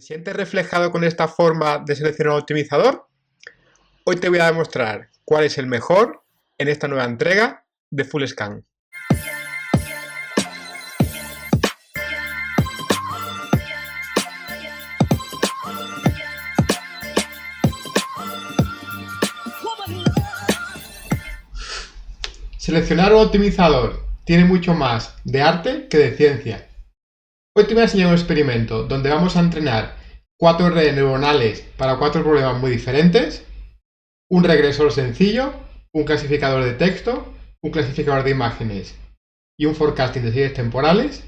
¿Te sientes reflejado con esta forma de seleccionar un optimizador? Hoy te voy a demostrar cuál es el mejor en esta nueva entrega de Fullscan. Seleccionar un optimizador tiene mucho más de arte que de ciencia. Hoy te voy a enseñar un experimento donde vamos a entrenar 4 redes neuronales para 4 problemas muy diferentes, un regresor sencillo, un clasificador de texto, un clasificador de imágenes y un forecasting de series temporales.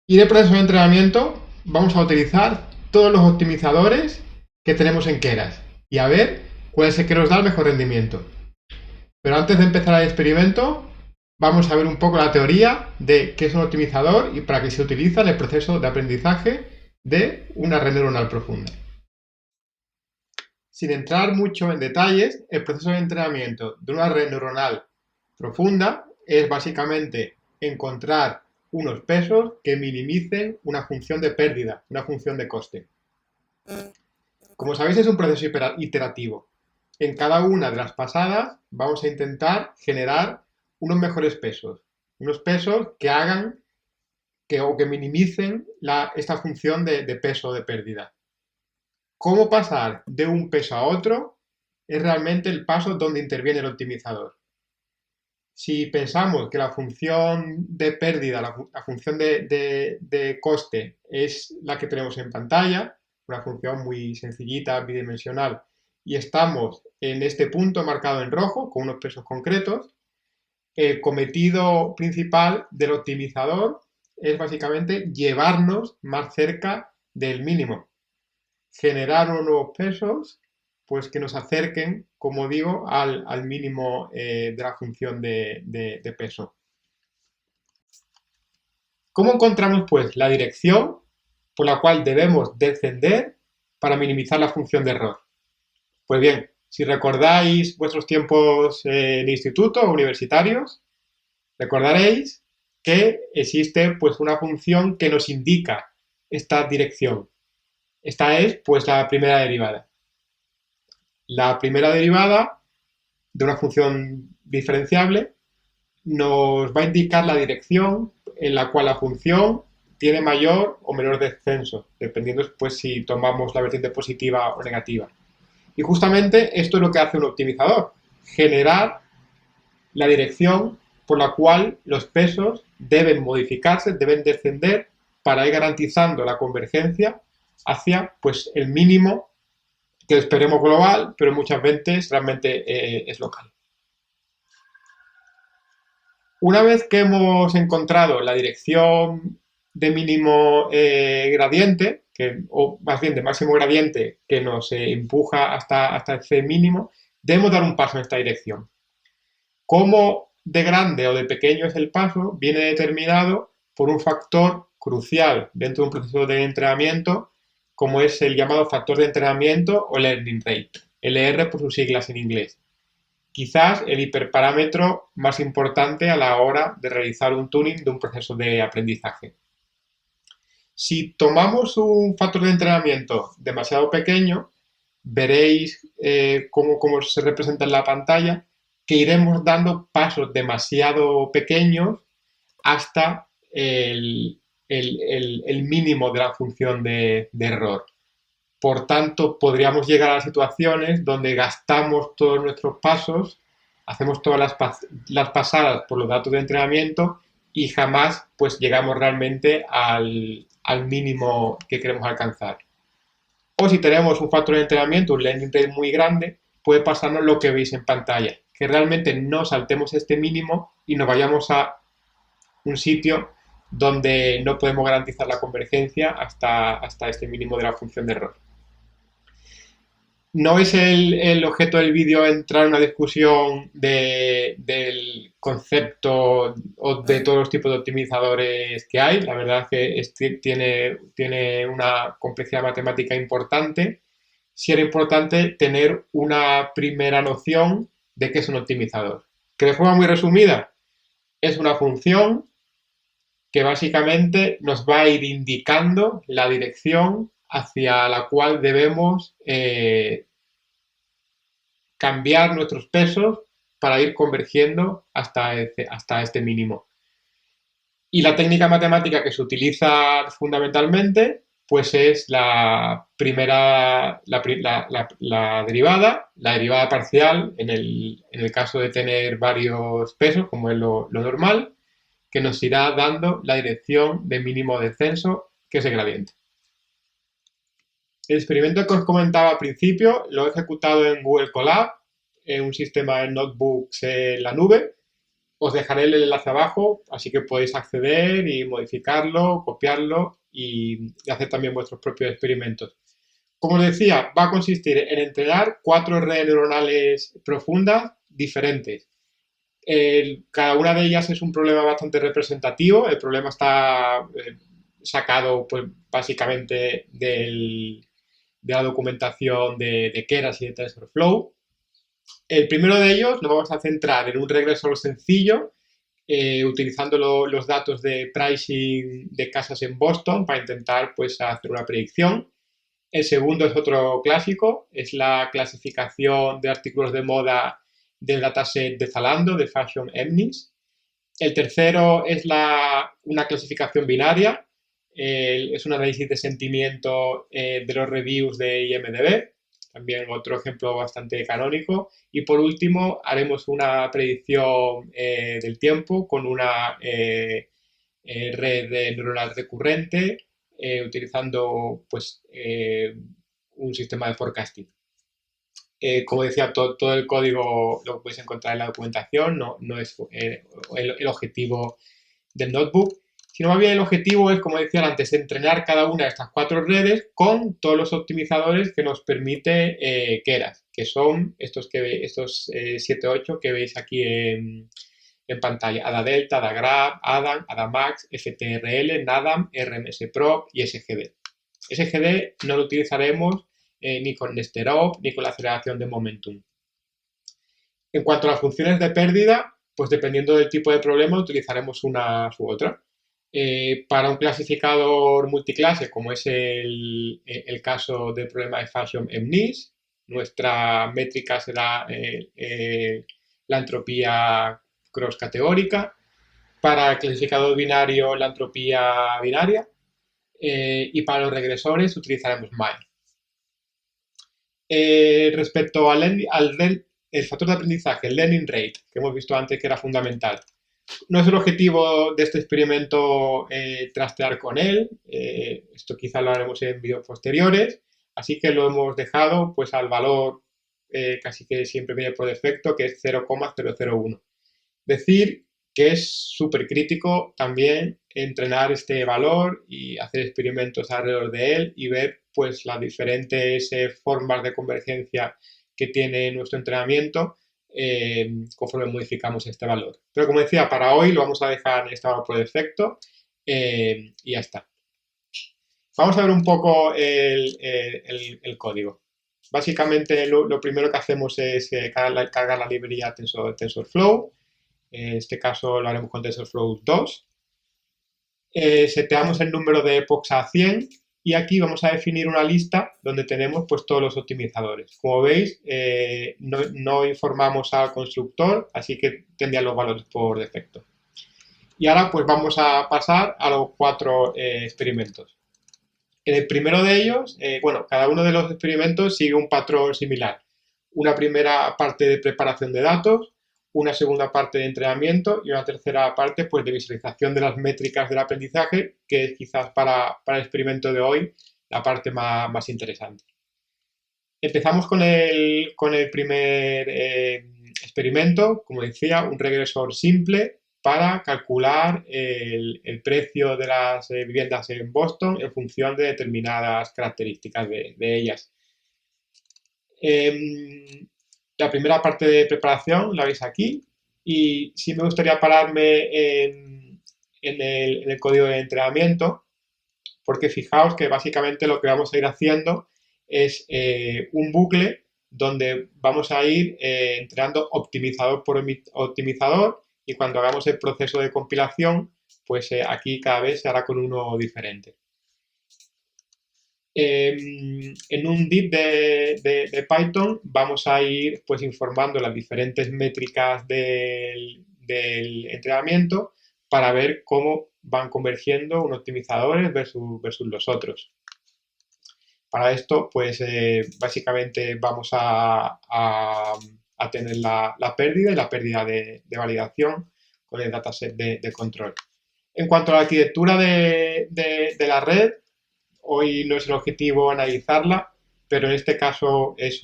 Y en el proceso de entrenamiento vamos a utilizar todos los optimizadores que tenemos en Keras y a ver cuál es el que nos da el mejor rendimiento. Pero antes de empezar el experimento, vamos a ver un poco la teoría de qué es un optimizador y para qué se utiliza en el proceso de aprendizaje de una red neuronal profunda. Sin entrar mucho en detalles, el proceso de entrenamiento de una red neuronal profunda es básicamente encontrar unos pesos que minimicen una función de pérdida, una función de coste. Como sabéis, es un proceso iterativo. En cada una de las pasadas vamos a intentar generar unos mejores pesos, unos pesos que hagan o que minimicen esta función de peso o de pérdida. Cómo pasar de un peso a otro es realmente el paso donde interviene el optimizador. Si pensamos que la función de pérdida, la función de coste es la que tenemos en pantalla, una función muy sencillita, bidimensional, y estamos en este punto marcado en rojo con unos pesos concretos, el cometido principal del optimizador es básicamente llevarnos más cerca del mínimo, generar unos nuevos pesos pues que nos acerquen, como digo, al mínimo de la función de peso. ¿Cómo encontramos pues la dirección por la cual debemos descender para minimizar la función de error? Pues bien, si recordáis vuestros tiempos en instituto o universitarios, recordaréis que existe pues una función que nos indica esta dirección. Esta es pues la primera derivada. La primera derivada de una función diferenciable nos va a indicar la dirección en la cual la función tiene mayor o menor descenso, dependiendo pues si tomamos la vertiente positiva o negativa. Y justamente esto es lo que hace un optimizador, generar la dirección por la cual los pesos deben modificarse, deben descender para ir garantizando la convergencia hacia pues, el mínimo que esperemos global, pero muchas veces realmente es local. Una vez que hemos encontrado la dirección de mínimo gradiente, o más bien de máximo gradiente que nos empuja hasta ese mínimo, debemos dar un paso en esta dirección. Cómo de grande o de pequeño es el paso viene determinado por un factor crucial dentro de un proceso de entrenamiento, como es el llamado factor de entrenamiento o learning rate, LR por sus siglas en inglés. Quizás el hiperparámetro más importante a la hora de realizar un tuning de un proceso de aprendizaje. Si tomamos un factor de entrenamiento demasiado pequeño, veréis cómo se representa en la pantalla, que iremos dando pasos demasiado pequeños hasta el mínimo de la función de error. Por tanto, podríamos llegar a situaciones donde gastamos todos nuestros pasos, hacemos todas las pasadas por los datos de entrenamiento y jamás pues, llegamos realmente al mínimo que queremos alcanzar. O si tenemos un factor de entrenamiento, un learning rate muy grande, puede pasarnos lo que veis en pantalla, que realmente no saltemos este mínimo y nos vayamos a un sitio donde no podemos garantizar la convergencia hasta este mínimo de la función de error. No es el objeto del vídeo entrar en una discusión del concepto o de todos los tipos de optimizadores que hay. La verdad es que tiene una complejidad matemática importante. Sí era importante tener una primera noción de qué es un optimizador. Que de forma muy resumida es una función que básicamente nos va a ir indicando la dirección hacia la cual debemos cambiar nuestros pesos para ir convergiendo hasta este mínimo. Y la técnica matemática que se utiliza fundamentalmente, pues es la primera, la derivada parcial, en el caso de tener varios pesos, como es lo normal, que nos irá dando la dirección de mínimo descenso, que es el gradiente. El experimento que os comentaba al principio lo he ejecutado en Google Colab, en un sistema de notebooks en la nube. Os dejaré el enlace abajo, así que podéis acceder y modificarlo, copiarlo y hacer también vuestros propios experimentos. Como os decía, va a consistir en entrenar 4 redes neuronales profundas diferentes. Cada una de ellas es un problema bastante representativo. El problema está sacado pues, básicamente de la documentación de Keras y de TensorFlow. El primero de ellos nos vamos a centrar en un regresor sencillo, utilizando los datos de pricing de casas en Boston para intentar pues, hacer una predicción. El segundo es otro clásico, es la clasificación de artículos de moda del dataset de Zalando, de Fashion Omnis. El tercero es una clasificación binaria, es un análisis de sentimiento de los reviews de IMDb, también otro ejemplo bastante canónico. Y por último, haremos una predicción del tiempo con una red neuronal recurrente utilizando pues, un sistema de forecasting. Como decía, todo el código lo podéis encontrar en la documentación, no es el objetivo del notebook, sino más bien el objetivo es, como decía antes, entrenar cada una de estas 4 redes con todos los optimizadores que nos permite Keras, que son estos 7-8 que veis aquí en pantalla: Ada Delta, Ada Graph, Adam, Ada Max, FTRL, NADAM, RMS-Probe y SGD. SGD no lo utilizaremos ni con Nesterov ni con la aceleración de momentum. En cuanto a las funciones de pérdida, pues dependiendo del tipo de problema utilizaremos una u otra. Para un clasificador multiclase, como es el caso del problema de Fashion Omnis, nuestra métrica será la entropía cross categórica. Para el clasificador binario, la entropía binaria. Y para los regresores utilizaremos MAE. Respecto al factor de aprendizaje, el learning rate, que hemos visto antes que era fundamental. No es el objetivo de este experimento trastear con él, esto quizá lo haremos en vídeos posteriores, así que lo hemos dejado pues al valor casi que siempre viene por defecto, que es 0,001. Decir que es súper crítico también entrenar este valor y hacer experimentos alrededor de él y ver pues las diferentes formas de convergencia que tiene nuestro entrenamiento conforme modificamos este valor. Pero como decía, para hoy lo vamos a dejar en este valor por defecto y ya está. Vamos a ver un poco el código. Básicamente lo primero que hacemos es cargar la librería TensorFlow. En este caso lo haremos con TensorFlow 2. Seteamos el número de epochs a 100 y aquí vamos a definir una lista donde tenemos pues todos los optimizadores. Como veis, no informamos al constructor, así que tendrían los valores por defecto. Y ahora pues vamos a pasar a los 4 experimentos. En el primero de ellos, bueno, cada uno de los experimentos sigue un patrón similar. Una primera parte de preparación de datos, una segunda parte de entrenamiento y una tercera parte pues, de visualización de las métricas del aprendizaje, que es quizás para el experimento de hoy la parte más interesante. Empezamos con el primer experimento, como decía, un regresor simple para calcular el precio de las viviendas en Boston en función de determinadas características de ellas. La primera parte de preparación la veis aquí y sí me gustaría pararme en el código de entrenamiento, porque fijaos que básicamente lo que vamos a ir haciendo es un bucle donde vamos a ir entrenando optimizador por optimizador y cuando hagamos el proceso de compilación, pues aquí cada vez se hará con uno diferente. En un div de Python vamos a ir pues informando las diferentes métricas del entrenamiento para ver cómo van convergiendo unos optimizadores versus los otros. Para esto, pues básicamente vamos a tener la pérdida y la pérdida de validación con el dataset de control. En cuanto a la arquitectura de la red, hoy no es el objetivo analizarla, pero en este caso es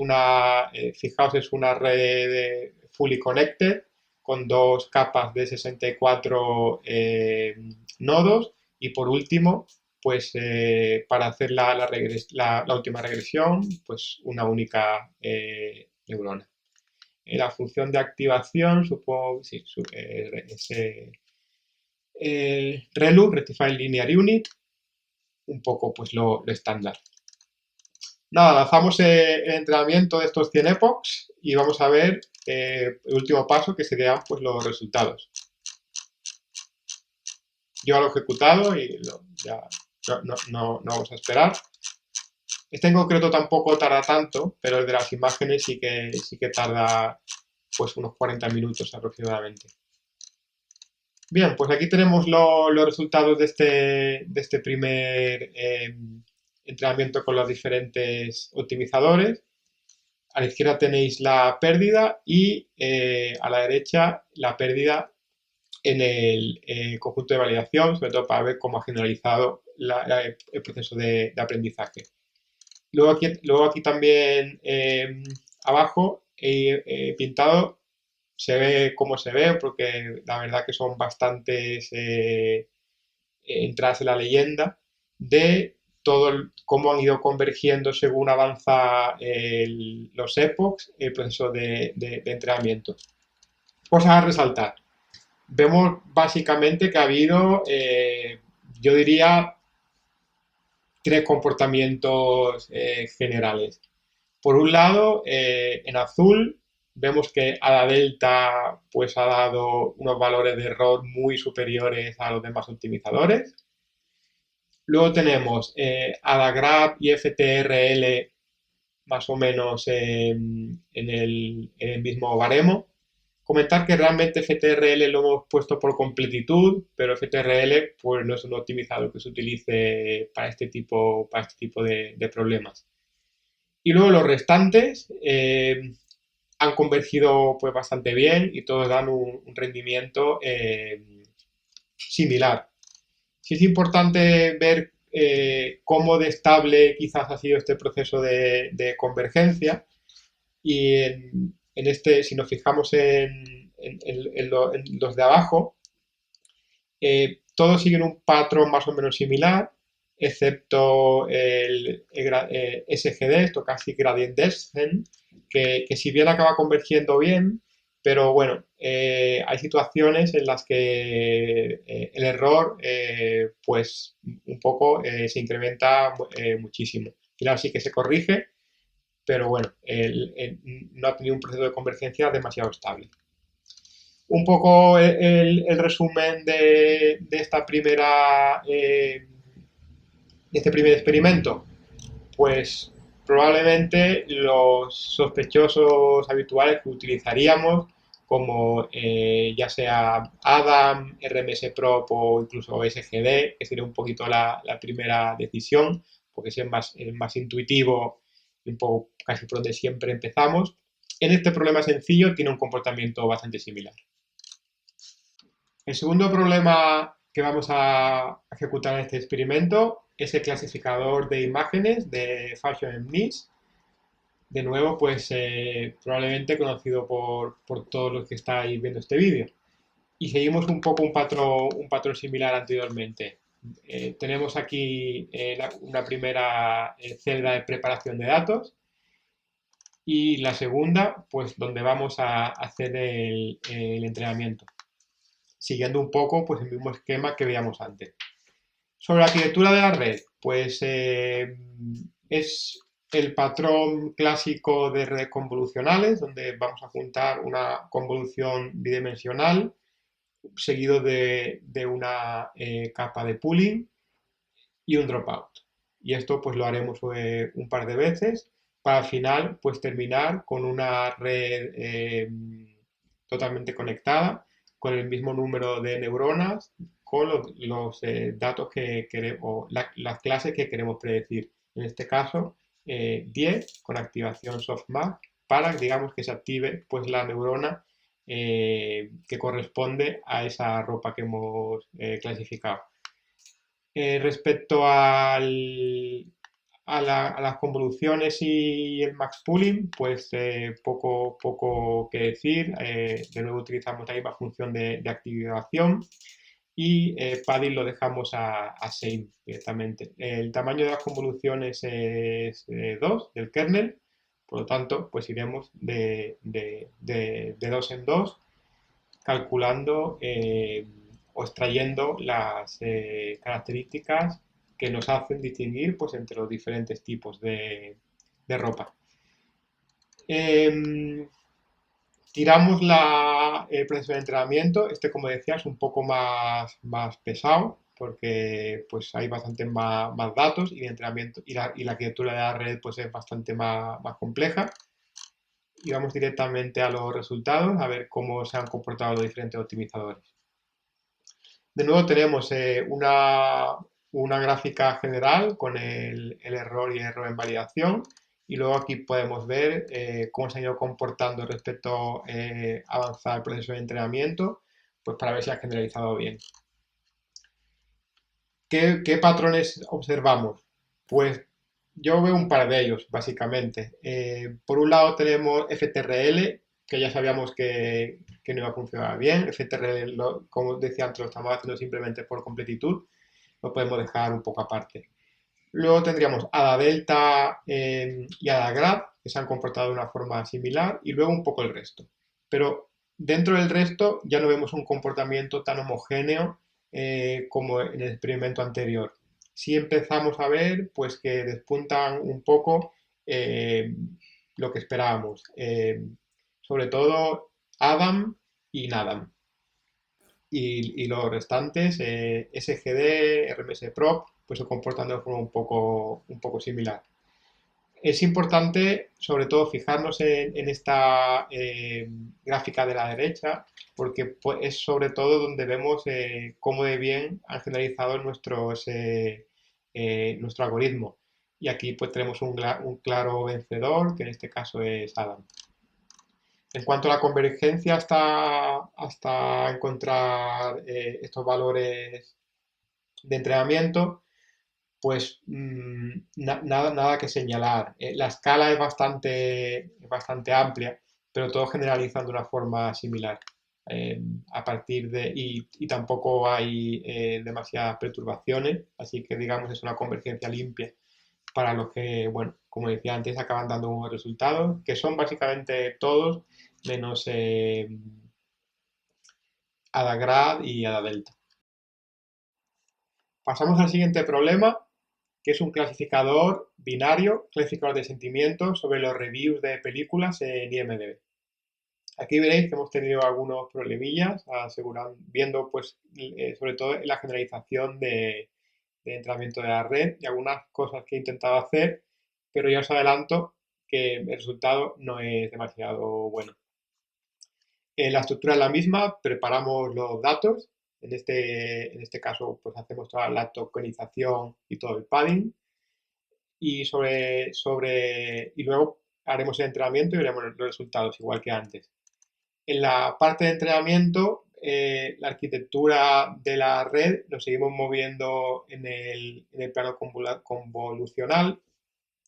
fijaos, es una red fully connected con dos capas de 64 nodos y por último, pues para hacer la última regresión, pues una única neurona. La función de activación, supongo, sí, es ReLU, Rectified Linear Unit, un poco pues lo estándar. Nada, lanzamos el entrenamiento de estos 100 epochs y vamos a ver el último paso, que serían pues los resultados. Yo lo he ejecutado y ya no vamos a esperar. Este en concreto tampoco tarda tanto, pero el de las imágenes sí que tarda pues unos 40 minutos aproximadamente. Bien, pues aquí tenemos los resultados de este primer entrenamiento con los diferentes optimizadores. A la izquierda tenéis la pérdida y a la derecha la pérdida en el conjunto de validación, sobre todo para ver cómo ha generalizado el proceso de aprendizaje. Luego aquí también abajo he pintado, se ve cómo se ve, porque la verdad que son bastantes entradas en la leyenda de cómo han ido convergiendo según avanza los epochs, el proceso de entrenamiento. Cosas a resaltar. Vemos básicamente que ha habido, yo diría, tres comportamientos generales. Por un lado, en azul vemos que a la delta pues ha dado unos valores de error muy superiores a los demás optimizadores. Luego tenemos AdaGraph y FTRL más o menos en el mismo baremo. Comentar que realmente FTRL lo hemos puesto por completitud, pero FTRL pues, no es un optimizador que se utilice para este tipo de problemas. Y luego los restantes han convergido pues, bastante bien y todos dan un rendimiento similar. Sí es importante ver cómo de estable quizás ha sido este proceso de convergencia y si nos fijamos en los de abajo, todos siguen un patrón más o menos similar, excepto el SGD, Stochastic Gradient Descent, que si bien acaba convergiendo bien, pero bueno, hay situaciones en las que el error pues un poco se incrementa muchísimo. Al final sí que se corrige, pero bueno, no ha tenido un proceso de convergencia demasiado estable. Un poco el resumen de esta de este primer experimento, pues probablemente los sospechosos habituales que utilizaríamos, como ya sea Adam, RMS-Prop o incluso SGD, que sería un poquito la primera decisión, porque es el más intuitivo y un poco casi por donde siempre empezamos. En este problema sencillo tiene un comportamiento bastante similar. El segundo problema que vamos a ejecutar en este experimento es el clasificador de imágenes de Fashion-MNIST. De nuevo, pues probablemente conocido por todos los que estáis viendo este vídeo. Y seguimos un poco un patrón similar anteriormente. Tenemos aquí una primera celda de preparación de datos y la segunda, pues donde vamos a hacer el entrenamiento, siguiendo un poco pues, el mismo esquema que veíamos antes. Sobre la arquitectura de la red, pues es el patrón clásico de redes convolucionales, donde vamos a juntar una convolución bidimensional seguido de una capa de pooling y un dropout. Y esto pues lo haremos un par de veces para al final pues terminar con una red totalmente conectada, con el mismo número de neuronas, con datos que queremos, o las clases que queremos predecir. En este caso, 10 con activación softmax para, digamos, que se active pues la neurona que corresponde a esa ropa que hemos clasificado. Respecto a las convoluciones y el max pooling, pues poco que decir. De nuevo utilizamos la misma función de activación y padding lo dejamos a same directamente. El tamaño de las convoluciones es 2 del kernel, por lo tanto, pues iremos de 2 en 2 calculando o extrayendo las características que nos hacen distinguir pues, entre los diferentes tipos de ropa. Tiramos el proceso de entrenamiento. Este, como decía, es un poco más pesado porque pues, hay bastante más datos y, de entrenamiento, y la arquitectura de la red pues, es bastante más compleja. Y vamos directamente a los resultados, a ver cómo se han comportado los diferentes optimizadores. De nuevo tenemos una gráfica general con el error y error en validación, y luego aquí podemos ver cómo se han ido comportando respecto a avanzar el proceso de entrenamiento, pues para ver si ha generalizado bien. ¿Qué patrones observamos? Pues yo veo un par de ellos, básicamente. Por un lado tenemos FTRL, que ya sabíamos que no iba a funcionar bien. FTRL, como decía antes, lo estamos haciendo simplemente por completitud. Lo podemos dejar un poco aparte. Luego tendríamos ADA Delta y ADA Grad, que se han comportado de una forma similar, y luego un poco el resto. Pero dentro del resto ya no vemos un comportamiento tan homogéneo como en el experimento anterior. Sí empezamos a ver pues, que despuntan un poco eh, lo que esperábamos, sobre todo Adam y Nadam. Y los restantes, SGD, RMS Prop, pues se comportan de forma un poco similar. Es importante, sobre todo, fijarnos en esta gráfica de la derecha, porque pues, es sobre todo donde vemos cómo de bien han generalizado nuestro algoritmo. Y aquí pues tenemos un claro vencedor, que en este caso es Adam. En cuanto a la convergencia hasta encontrar estos valores de entrenamiento, pues nada que señalar. La escala es bastante amplia, pero todo generalizando de una forma similar. A partir y tampoco hay demasiadas perturbaciones, así que digamos es una convergencia limpia para los que, bueno, como decía antes, acaban dando buenos resultados, que son básicamente todos menos Adagrad y Adadelta. Pasamos al siguiente problema, que es un clasificador binario, clasificador de sentimientos sobre los reviews de películas en IMDb. Aquí veréis que hemos tenido algunos problemillas, viendo pues sobre todo la generalización de entrenamiento de la red y algunas cosas que he intentado hacer, pero ya os adelanto que el resultado no es demasiado bueno. La estructura es la misma, preparamos los datos, en este caso pues hacemos toda la tokenización y todo el padding, y y luego haremos el entrenamiento y veremos los resultados igual que antes. En la parte de entrenamiento, la arquitectura de la red lo seguimos moviendo en el plano convolucional.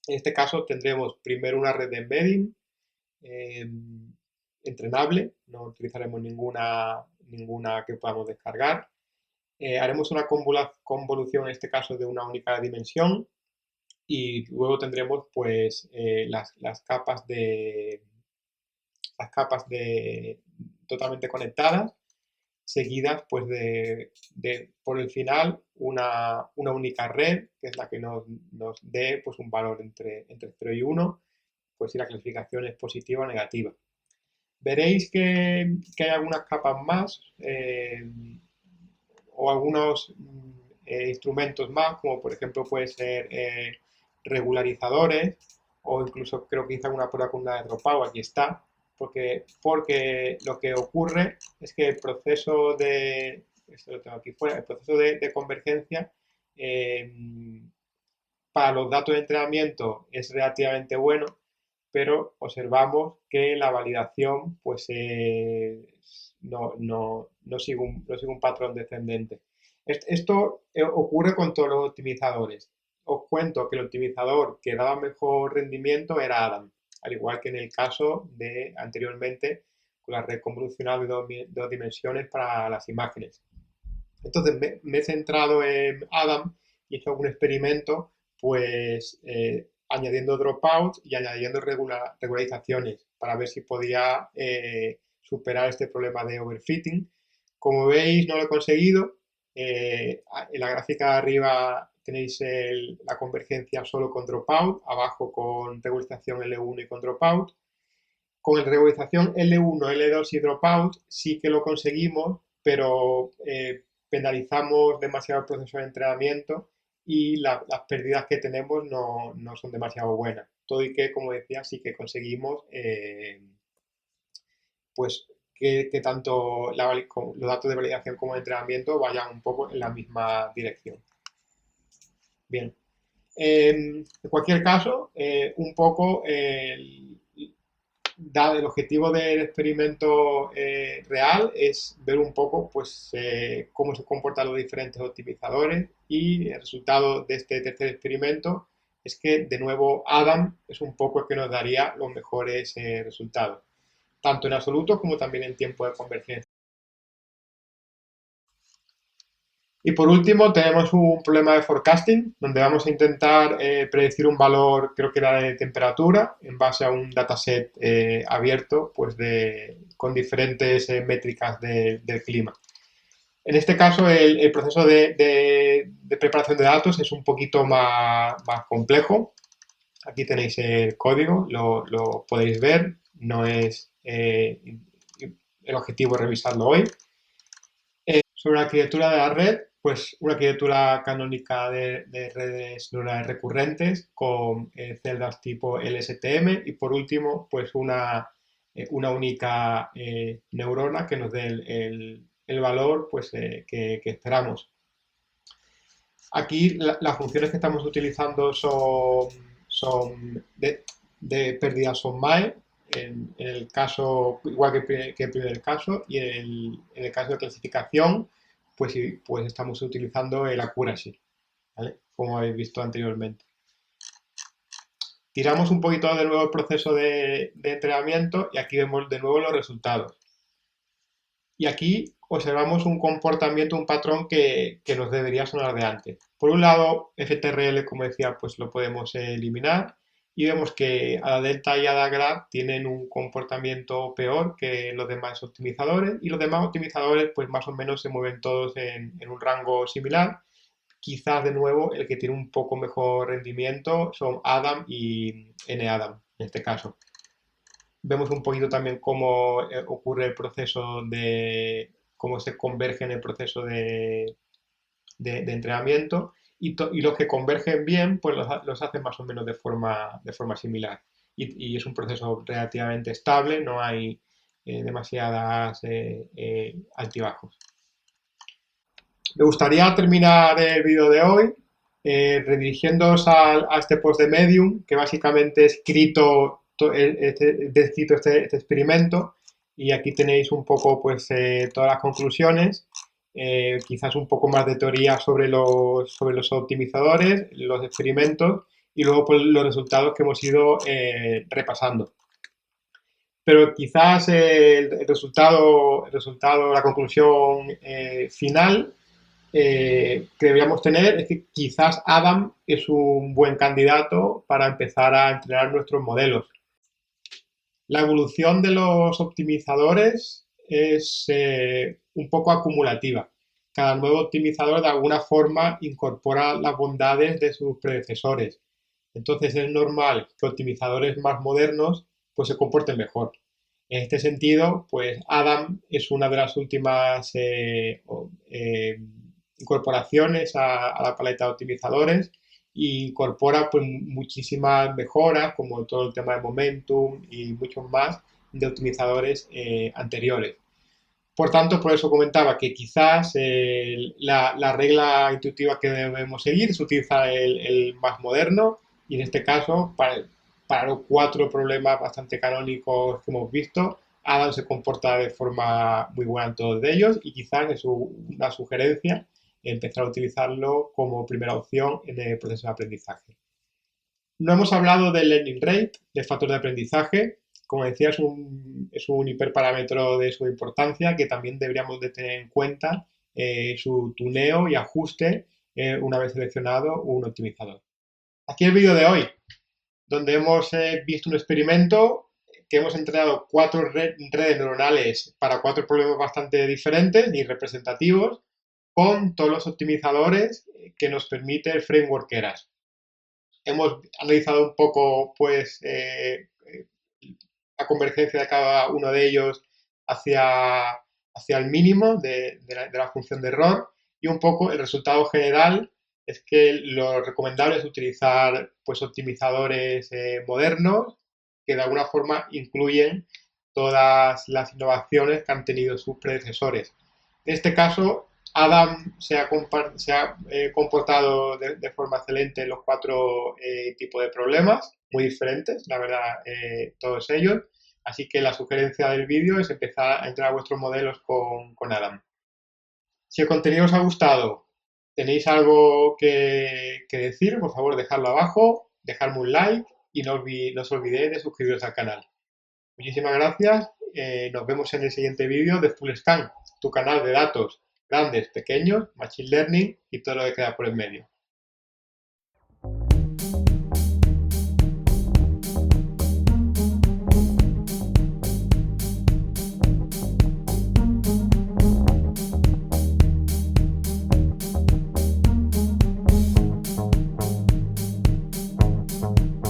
En este caso tendremos primero una red de embedding eh, entrenable, no utilizaremos ninguna que podamos descargar. Haremos una convolución, en este caso, de una única dimensión, y luego tendremos pues las capas de totalmente conectadas, seguidas pues por el final una única red, que es la que nos dé pues un valor entre 0 y 1, pues si la clasificación es positiva o negativa. Veréis que hay algunas capas más o algunos instrumentos más, como por ejemplo puede ser regularizadores, o incluso creo que hice alguna prueba con una de dropout, aquí está, porque lo que ocurre es que el proceso de, esto lo tengo aquí fuera, el proceso de convergencia eh, para los datos de entrenamiento es relativamente bueno, pero observamos que la validación pues no sigue un patrón descendente. Esto ocurre con todos los optimizadores. Os cuento que el optimizador que daba mejor rendimiento era Adam, al igual que en el caso de anteriormente con la red convolucional de dos dimensiones para las imágenes. Entonces me he centrado en Adam y he hecho algún experimento, pues añadiendo dropouts y añadiendo regularizaciones para ver si podía superar este problema de overfitting. Como veis, no lo he conseguido. En la gráfica de arriba tenéis la convergencia solo con dropout, abajo con regularización L1 y con dropout. Con el regularización L1, L2 y dropout sí que lo conseguimos, pero penalizamos demasiado el proceso de entrenamiento y las pérdidas que tenemos no son demasiado buenas. Todo y que, como decía, sí que conseguimos pues que tanto los datos de validación como de entrenamiento vayan un poco en la misma dirección. Bien. En cualquier caso, un poco el objetivo del experimento real es ver un poco pues, cómo se comportan los diferentes optimizadores y el resultado de este tercer experimento es que de nuevo Adam es un poco el que nos daría los mejores resultados, tanto en absoluto como también en tiempo de convergencia. Y por último, tenemos un problema de forecasting, donde vamos a intentar predecir un valor, creo que era de temperatura, en base a un dataset abierto, pues con diferentes métricas del clima. En este caso, el proceso de preparación de datos es un poquito más complejo. Aquí tenéis el código, lo podéis ver, no es el objetivo es revisarlo hoy. Sobre la arquitectura de la red, pues una arquitectura canónica de redes neuronales recurrentes con celdas tipo LSTM y por último, pues una única neurona que nos dé el valor pues, que esperamos. Aquí las funciones que estamos utilizando son de pérdida son MAE, en el caso, igual que el primer caso, y en el caso de clasificación, pues estamos utilizando el accuracy, ¿vale? Como habéis visto anteriormente. Tiramos un poquito de nuevo el proceso de entrenamiento y aquí vemos de nuevo los resultados. Y aquí observamos un comportamiento, un patrón que nos debería sonar de antes. Por un lado, FTRL, como decía, pues lo podemos eliminar y vemos que a la delta y a la grad tienen un comportamiento peor que los demás optimizadores y los demás optimizadores pues más o menos se mueven todos en un rango similar. Quizás de nuevo el que tiene un poco mejor rendimiento son Adam y NAdam en este caso. Vemos un poquito también cómo ocurre el proceso cómo se converge en el proceso de entrenamiento y los que convergen bien, pues los hacen más o menos de forma similar. Y es un proceso relativamente estable, no hay demasiadas altibajos. Me gustaría terminar el vídeo de hoy redirigiéndoos a este post de Medium, que básicamente he escrito este experimento y aquí tenéis un poco pues todas las conclusiones, quizás un poco más de teoría sobre los optimizadores, los experimentos y luego pues, los resultados que hemos ido repasando. Pero quizás el resultado, la conclusión final que deberíamos tener es que quizás Adam es un buen candidato para empezar a entrenar nuestros modelos. La evolución de los optimizadores es un poco acumulativa. Cada nuevo optimizador de alguna forma incorpora las bondades de sus predecesores. Entonces es normal que optimizadores más modernos pues se comporten mejor. En este sentido, pues Adam es una de las últimas incorporaciones a la paleta de optimizadores e incorpora pues, muchísimas mejoras, como todo el tema de momentum y muchos más de optimizadores anteriores. Por tanto, por eso comentaba que quizás la regla intuitiva que debemos seguir es utilizar el más moderno y en este caso, para los cuatro problemas bastante canónicos que hemos visto, Adam se comporta de forma muy buena en todos ellos y quizás es una sugerencia empezar a utilizarlo como primera opción en el proceso de aprendizaje. No hemos hablado del learning rate, del factor de aprendizaje. Como decía, es un hiperparámetro de su importancia que también deberíamos de tener en cuenta su tuneo y ajuste una vez seleccionado un optimizador. Aquí el vídeo de hoy, donde hemos visto un experimento que hemos entrenado cuatro redes neuronales para cuatro problemas bastante diferentes y representativos con todos los optimizadores que nos permite el framework Keras. Hemos analizado un poco pues la convergencia de cada uno de ellos hacia el mínimo de la función de error y un poco el resultado general es que lo recomendable es utilizar pues optimizadores modernos que de alguna forma incluyen todas las innovaciones que han tenido sus predecesores. En este caso, Adam se ha comportado de forma excelente en los cuatro tipos de problemas, muy diferentes, la verdad, todos ellos. Así que la sugerencia del vídeo es empezar a entrar a vuestros modelos con Adam. Si el contenido os ha gustado, tenéis algo que decir, por favor, dejadlo abajo, dejadme un like y no os olvidéis de suscribiros al canal. Muchísimas gracias. Nos vemos en el siguiente vídeo de Full Scan, tu canal de datos grandes, pequeños, Machine Learning y todo lo que queda por el medio.